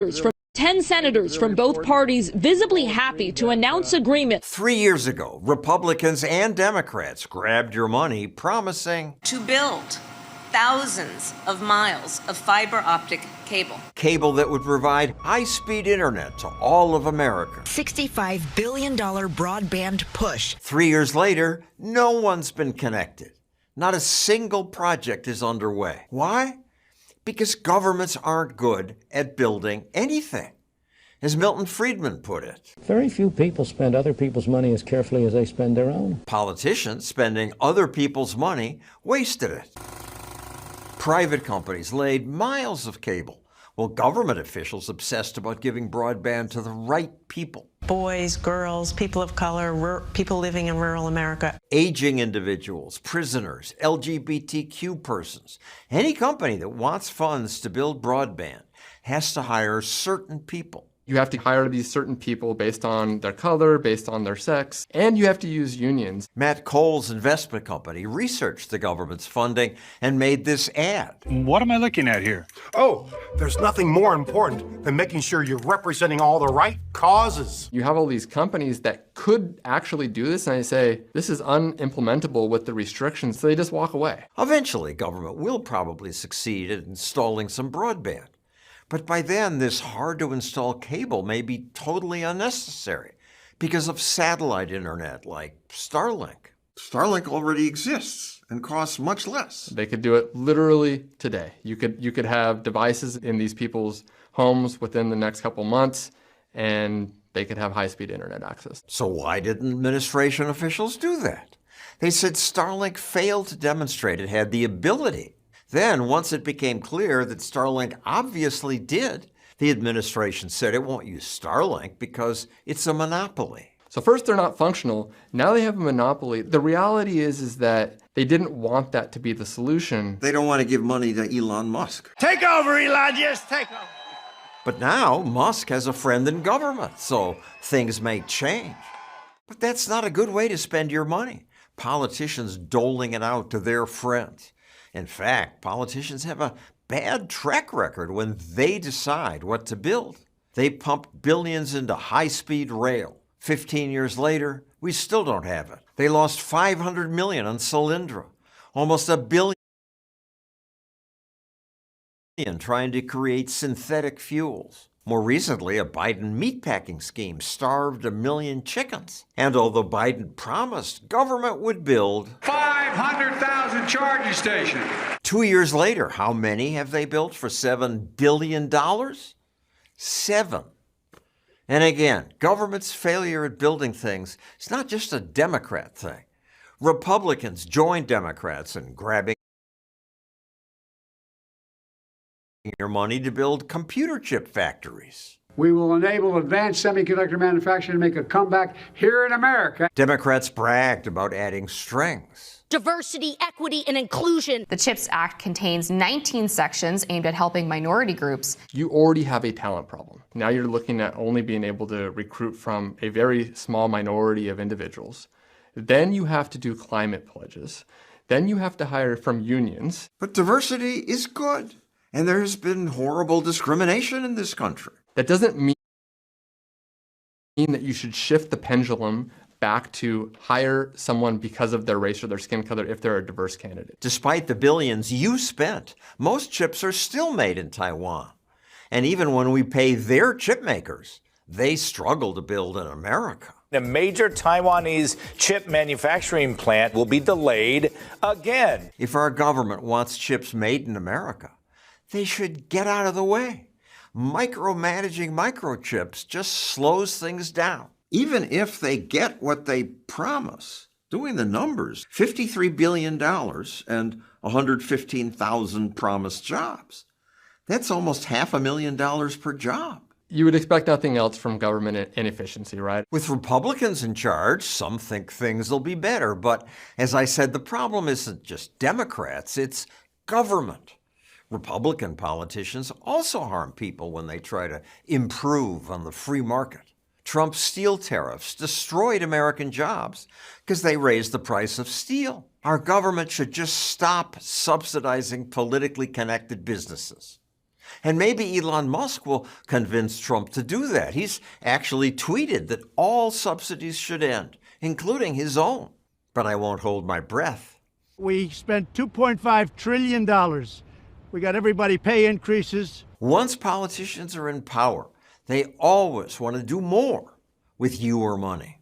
From 10 senators from both parties visibly happy to announce agreement. 3 years ago, Republicans and Democrats grabbed your money, promising to build thousands of miles of fiber optic cable. Cable that would provide high-speed internet to all of America. $65 billion broadband push. 3 years later, no one's been connected. Not a single project is underway. Why? Because governments aren't good at building anything. As Milton Friedman put it, very few people spend other people's money as carefully as they spend their own. Politicians spending other people's money wasted it. Private companies laid miles of cable, while government officials obsessed about giving broadband to the right people. Boys, girls, people of color, people living in rural America. Aging individuals, prisoners, LGBTQ persons. Any company that wants funds to build broadband has to hire certain people. You have to hire these certain people based on their color, based on their sex, and you have to use unions. Matt Cole's investment company researched the government's funding and made this ad. What am I looking at here? Oh, there's nothing more important than making sure you're representing all the right causes. You have all these companies that could actually do this, and they say, this is unimplementable with the restrictions, so they just walk away. Eventually, government will probably succeed at installing some broadband. But by then, this hard-to-install cable may be totally unnecessary because of satellite internet like Starlink. Starlink already exists and costs much less. They could do it literally today. You could have devices in these people's homes within the next couple months, and they could have high-speed internet access. So why didn't administration officials do that? They said Starlink failed to demonstrate it had the ability. Then, once it became clear that Starlink obviously did, the administration said it won't use Starlink because it's a monopoly. So first, they're not functional. Now they have a monopoly. The reality is that they didn't want that to be the solution. They don't want to give money to Elon Musk. Take over, Elon, just take over. But now, Musk has a friend in government, so things may change. But that's not a good way to spend your money. Politicians doling it out to their friends. In fact, politicians have a bad track record when they decide what to build. They pumped billions into high-speed rail. 15 years later, we still don't have it. They lost $500 million on Solyndra, almost $1 billion trying to create synthetic fuels. More recently, a Biden meatpacking scheme starved 1 million chickens. And although Biden promised government would build 500,000 charging stations. 2 years later, how many have they built for $7 billion? 7. And again, government's failure at building things is not just a Democrat thing. Republicans joined Democrats in grabbing your money to build computer chip factories. We will enable advanced semiconductor manufacturing to make a comeback here in America. Democrats bragged about adding strings. Diversity, equity, and inclusion. The CHIPS Act contains 19 sections aimed at helping minority groups. You already have a talent problem. Now you're looking at only being able to recruit from a very small minority of individuals. Then you have to do climate pledges. Then you have to hire from unions. But diversity is good. And there has been horrible discrimination in this country. That doesn't mean that you should shift the pendulum back to hire someone because of their race or their skin color if they're a diverse candidate. Despite the billions you spent, most chips are still made in Taiwan. And even when we pay their chip makers, they struggle to build in America. A major Taiwanese chip manufacturing plant will be delayed again. If our government wants chips made in America, they should get out of the way. Micromanaging microchips just slows things down. Even if they get what they promise, doing the numbers, $53 billion and 115,000 promised jobs. That's almost $500,000 per job. You would expect nothing else from government inefficiency, right? With Republicans in charge, some think things will be better. But as I said, the problem isn't just Democrats, it's government. Republican politicians also harm people when they try to improve on the free market. Trump's steel tariffs destroyed American jobs because they raised the price of steel. Our government should just stop subsidizing politically connected businesses. And maybe Elon Musk will convince Trump to do that. He's actually tweeted that all subsidies should end, including his own. But I won't hold my breath. We spent $2.5 trillion. We got everybody pay increases. Once politicians are in power, they always want to do more with your money.